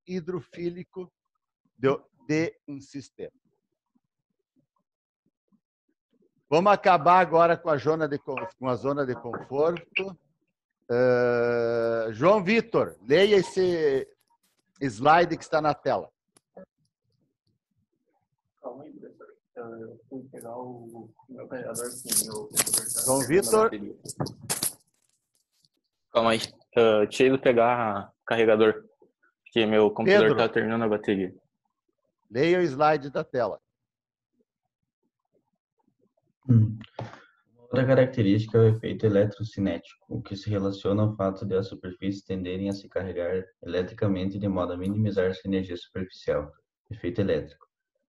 hidrofílico de um sistema. Vamos acabar agora com a zona de conforto. João Vitor, leia esse slide que está na tela. Calma aí, professor. Eu fui pegar o meu carregador aqui, meu computador está João perdendo a Vitor. bateria. Calma aí. Deixa eu pegar o carregador, porque meu computador Pedro. está terminando a bateria. Leia o slide da tela. Outra característica é o efeito eletrocinético, o que se relaciona ao fato de as superfícies tenderem a se carregar eletricamente de modo a minimizar sua energia superficial, efeito elétrico,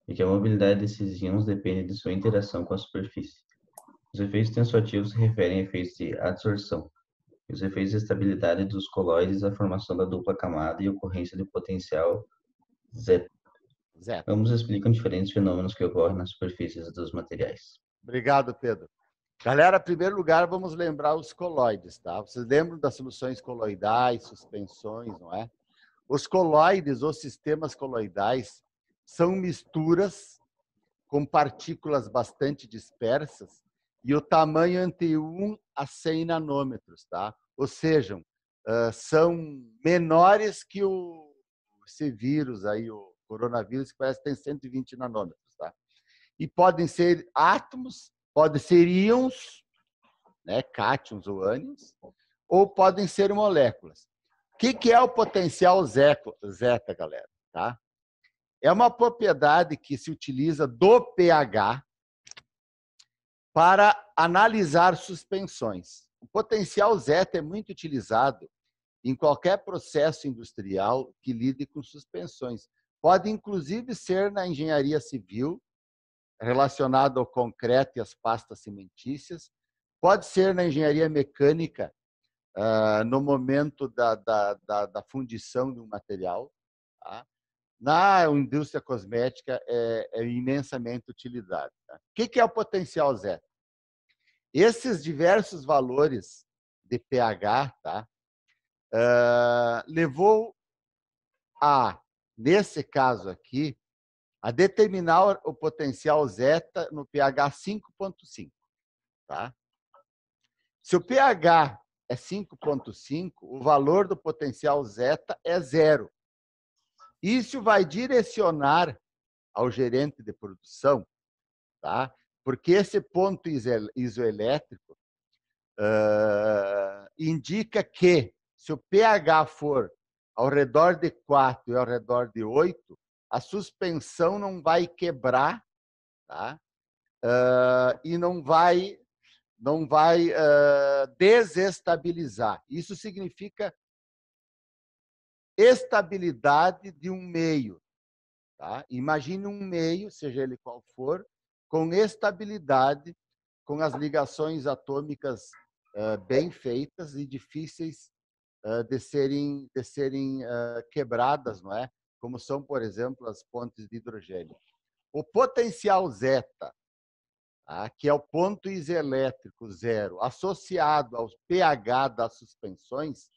e que a mobilidade desses íons depende de sua interação com a superfície. Os efeitos tensoativos se referem a efeitos de adsorção, e os efeitos de estabilidade dos coloides, a formação da dupla camada e ocorrência de potencial zeta. Ambos explicam diferentes fenômenos que ocorrem nas superfícies dos materiais. Obrigado, Pedro. Galera, em primeiro lugar, vamos lembrar os coloides, tá? Vocês lembram das soluções coloidais, suspensões, não é? Os coloides ou sistemas coloidais são misturas com partículas bastante dispersas e o tamanho entre 1 a 100 nanômetros, tá? Ou seja, são menores que esse vírus aí, o coronavírus, que parece que tem 120 nanômetros, tá? E podem ser átomos, podem ser íons, né, cátions ou ânions, ou podem ser moléculas. O que é o potencial zeta, galera? Tá? É uma propriedade que se utiliza do pH para analisar suspensões. O potencial zeta é muito utilizado em qualquer processo industrial que lide com suspensões. Pode, inclusive, ser na engenharia civil, relacionado ao concreto e às pastas cimentícias. Pode ser na engenharia mecânica, no momento da fundição de um material. Tá? Na indústria cosmética, é imensamente utilizado. Tá? O que é o potencial zeta? Esses diversos valores de pH, tá? Levou a, nesse caso aqui, a determinar o potencial zeta no pH 5,5. Tá? Se o pH é 5,5, o valor do potencial zeta é 0. Isso vai direcionar ao gerente de produção, tá? Porque esse ponto isoelétrico indica que, se o pH for ao redor de 4 e ao redor de 8, a suspensão não vai quebrar, tá? E não vai desestabilizar. Isso significa estabilidade de um meio. Tá? Imagine um meio, seja ele qual for, com estabilidade, com as ligações atômicas bem feitas e difíceis de serem quebradas, não é? Como são, por exemplo, as pontes de hidrogênio. O potencial zeta, tá? Que é o ponto isoelétrico zero, associado ao pH das suspensões,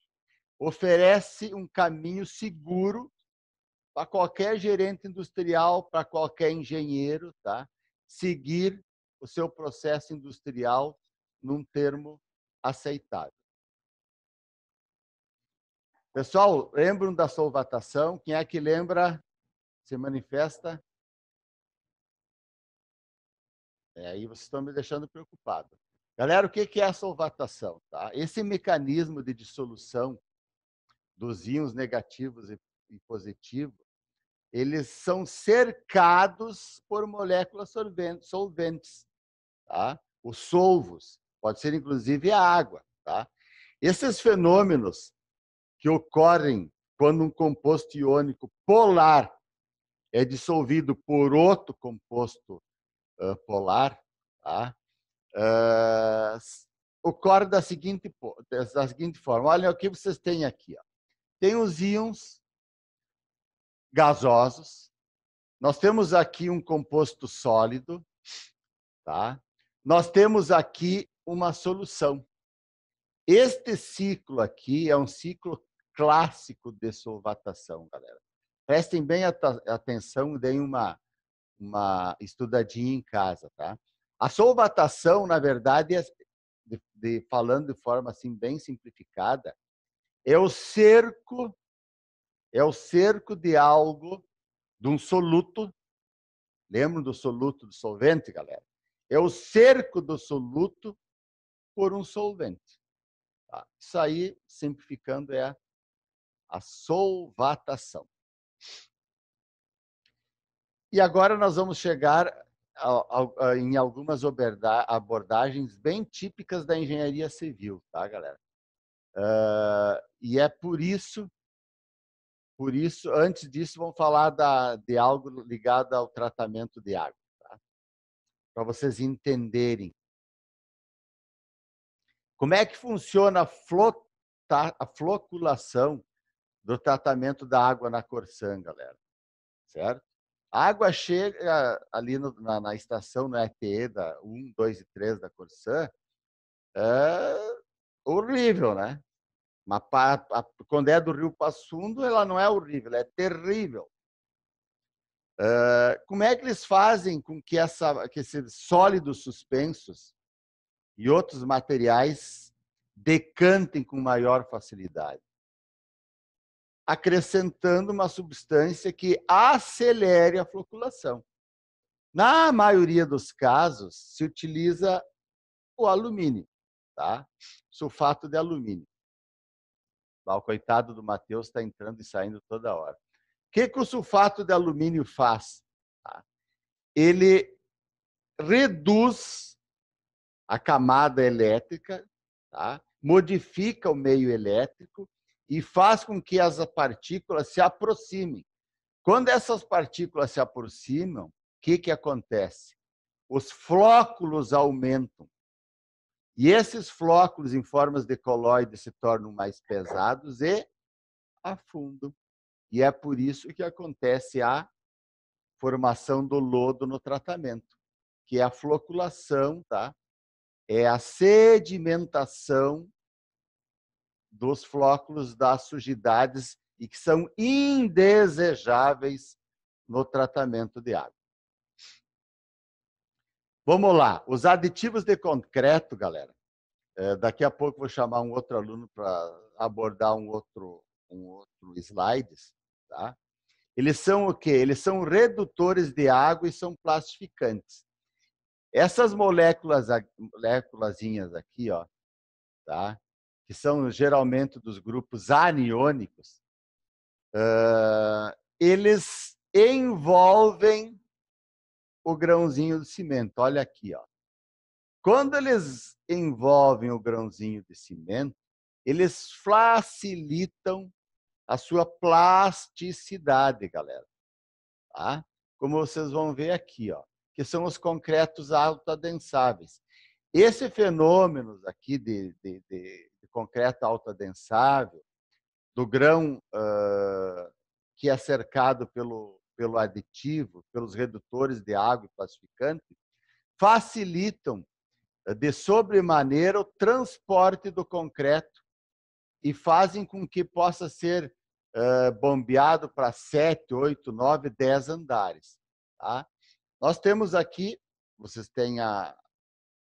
oferece um caminho seguro para qualquer gerente industrial, para qualquer engenheiro, tá? Seguir o seu processo industrial num termo aceitável. Pessoal, lembram da solvatação? Quem é que lembra? Se manifesta? Aí vocês estão me deixando preocupado. Galera, o que é a solvatação? Tá? Esse mecanismo de dissolução dos íons negativos e positivos, eles são cercados por moléculas solventes, tá? Os solvos, pode ser inclusive a água. Tá? Esses fenômenos que ocorrem quando um composto iônico polar é dissolvido por outro composto polar, tá? Ocorre da seguinte forma. Olha o que vocês têm aqui. Ó. Tem os íons gasosos. Nós temos aqui um composto sólido. Tá? Nós temos aqui uma solução. Este ciclo aqui é um ciclo clássico de solvatação, galera. Prestem bem atenção e deem uma estudadinha em casa, tá? A solvatação, na verdade, falando de forma assim bem simplificada, é o cerco de algo, de um soluto. Lembram do soluto do solvente, galera? É o cerco do soluto por um solvente. Tá? Isso aí, simplificando, é a solvatação. E agora nós vamos chegar em algumas abordagens bem típicas da engenharia civil, tá, galera? E é por isso, antes disso, vamos falar de algo ligado ao tratamento de água, tá? Para vocês entenderem. Como é que funciona a floculação do tratamento da água na Corsã, galera? Certo? A água chega ali na estação, no ETE, da 1, 2 e 3 da Corsã, é horrível, né? Mas quando é do Rio Passo Fundo, ela não é horrível, ela é terrível. Como é que eles fazem com que esses sólidos suspensos e outros materiais decantem com maior facilidade? Acrescentando uma substância que acelere a floculação. Na maioria dos casos, se utiliza o alumínio, tá? Sulfato de alumínio. O coitado do Matheus está entrando e saindo toda hora. O que o sulfato de alumínio faz? Tá? Ele reduz a camada elétrica, tá? Modifica o meio elétrico e faz com que as partículas se aproximem. Quando essas partículas se aproximam, o que acontece? Os flóculos aumentam. E esses flóculos em formas de coloide se tornam mais pesados e afundam. E é por isso que acontece a formação do lodo no tratamento, que é a floculação, tá? É a sedimentação dos flóculos das sujidades e que são indesejáveis no tratamento de água. Vamos lá, os aditivos de concreto, galera. Daqui a pouco vou chamar um outro aluno para abordar um outro slides, tá? Eles são o quê? Eles são redutores de água e são plastificantes. Essas moléculazinhas aqui, ó, tá? Que são geralmente dos grupos aniônicos, eles envolvem o grãozinho de cimento. Olha aqui, ó. Quando eles envolvem o grãozinho de cimento, eles facilitam a sua plasticidade, galera. Tá? Como vocês vão ver aqui, ó, que são os concretos autoadensáveis. Esse fenômeno aqui de concreto autoadensável, do grão que é cercado pelo aditivo, pelos redutores de água e plastificante, facilitam de sobremaneira o transporte do concreto e fazem com que possa ser bombeado para 7, 8, 9, 10 andares. Tá? Nós temos aqui, vocês têm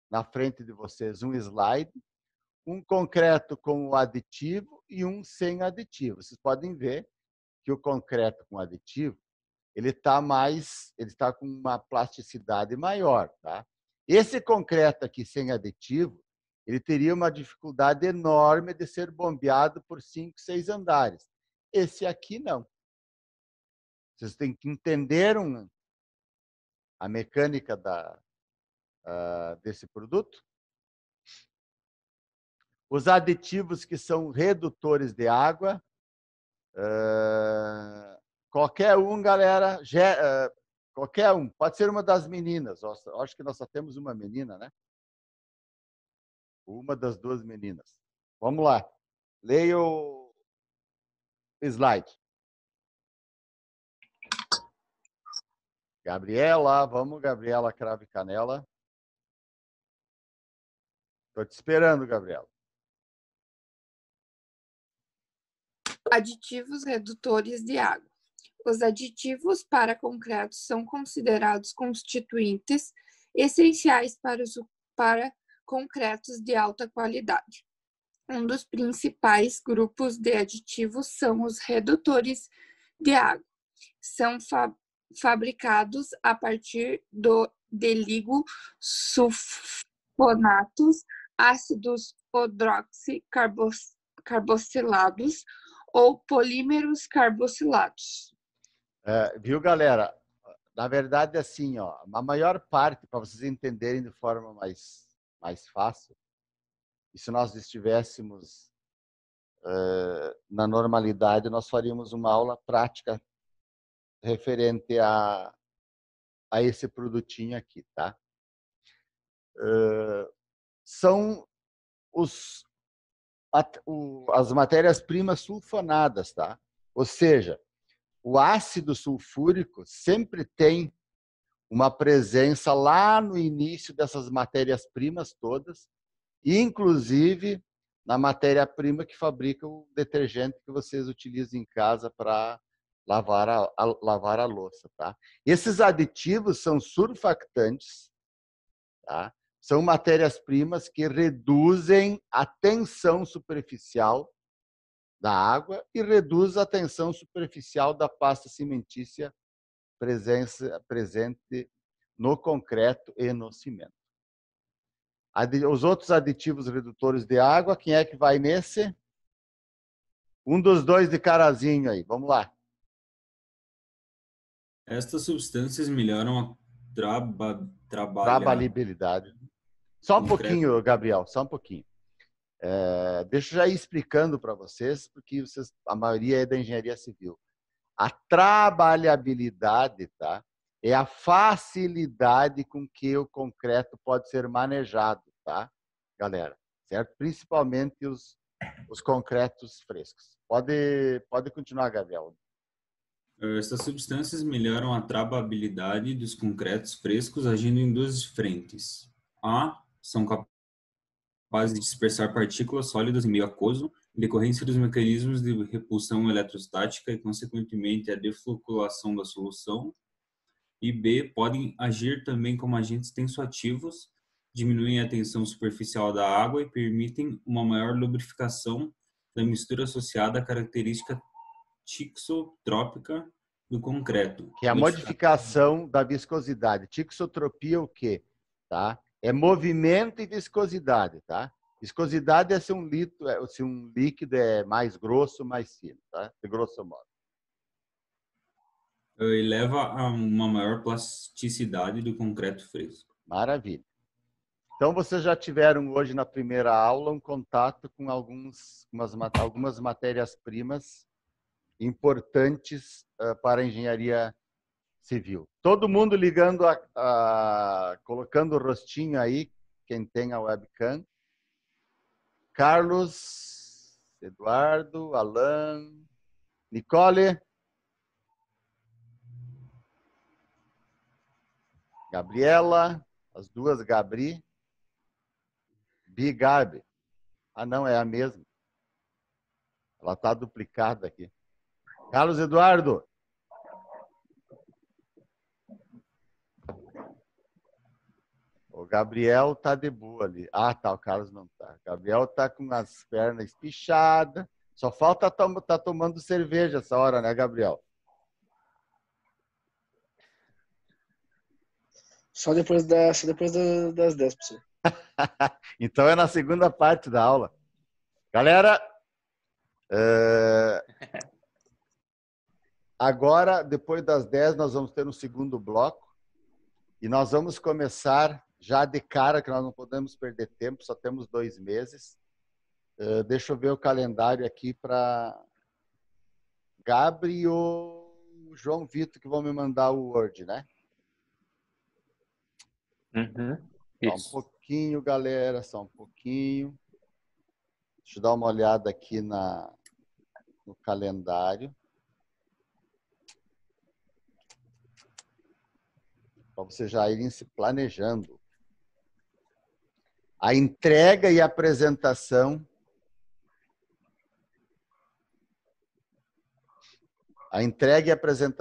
na frente de vocês um slide, um concreto com o aditivo e um sem aditivo. Vocês podem ver que o concreto com aditivo ele está com uma plasticidade maior, tá? Esse concreto aqui sem aditivo, ele teria uma dificuldade enorme de ser bombeado por 5, 6 andares. Esse aqui não. Vocês têm que entender a mecânica desse produto. Os aditivos que são redutores de água, qualquer um, galera, qualquer um, pode ser uma das meninas. Acho que nós só temos uma menina, né? Uma das duas meninas. Vamos lá. Leia o slide. Gabriela, vamos, Gabriela Crave Canela. Estou te esperando, Gabriela. Aditivos redutores de água. Os aditivos para concretos são considerados constituintes essenciais para concretos de alta qualidade. Um dos principais grupos de aditivos são os redutores de água. São fabricados a partir de ligosulfonatos, ácidos hidroxicarboxilados ou polímeros carboxilados. Viu, galera? Na verdade, assim, ó, a maior parte, para vocês entenderem de forma mais fácil, e se nós estivéssemos na normalidade, nós faríamos uma aula prática referente a esse produtinho aqui, tá? São as matérias-primas sulfonadas, tá? Ou seja, o ácido sulfúrico sempre tem uma presença lá no início dessas matérias-primas todas, inclusive na matéria-prima que fabrica o detergente que vocês utilizam em casa para lavar a louça, tá? Esses aditivos são surfactantes, tá? São matérias-primas que reduzem a tensão superficial da água e reduz a tensão superficial da pasta cimentícia presente no concreto e no cimento. Os outros aditivos redutores de água, quem é que vai nesse? Um dos dois de carazinho aí, vamos lá. Estas substâncias melhoram a Trabalhabilidade. Só um pouquinho, Gabriel, só um pouquinho. Deixa eu já ir explicando para vocês, porque a maioria é da engenharia civil. A trabalhabilidade, tá? É a facilidade com que o concreto pode ser manejado, tá, galera? Certo? Principalmente os concretos frescos. Pode continuar, Gabriel. Estas substâncias melhoram a trabalhabilidade dos concretos frescos agindo em duas frentes. São capazes de dispersar partículas sólidas em meio aquoso, em decorrência dos mecanismos de repulsão eletrostática e, consequentemente, a defloculação da solução. E B, podem agir também como agentes tensoativos, diminuem a tensão superficial da água e permitem uma maior lubrificação da mistura associada à característica tixotrópica do concreto. Que é a modificação da viscosidade. Tixotropia é o quê? Tá? É movimento e viscosidade, tá? Viscosidade é se um líquido é mais grosso ou mais fino, tá? De grosso modo. E leva a uma maior plasticidade do concreto fresco. Maravilha. Então, vocês já tiveram hoje na primeira aula um contato com algumas matérias-primas importantes para a engenharia civil. Todo mundo ligando, colocando o rostinho aí, quem tem a webcam. Carlos, Eduardo, Alan, Nicole, Gabriela, as duas Gabri, Gabi. Não, é a mesma. Ela está duplicada aqui. Carlos Eduardo. O Gabriel tá de boa ali. Tá, o Carlos não tá. O Gabriel tá com as pernas espichadas. Só falta tá tomando cerveja essa hora, né, Gabriel? Só depois das 10, pessoal. Então é na segunda parte da aula. Galera, agora, depois das 10, nós vamos ter um segundo bloco e nós vamos começar já de cara, que nós não podemos perder tempo, só temos 2 meses. Deixa eu ver o calendário aqui para Gabriel, o João Vitor, que vão me mandar o Word, né? Só um pouquinho, galera, só um pouquinho. Deixa eu dar uma olhada aqui no calendário. Para vocês já irem se planejando. A entrega e a apresentação A entrega e apresentação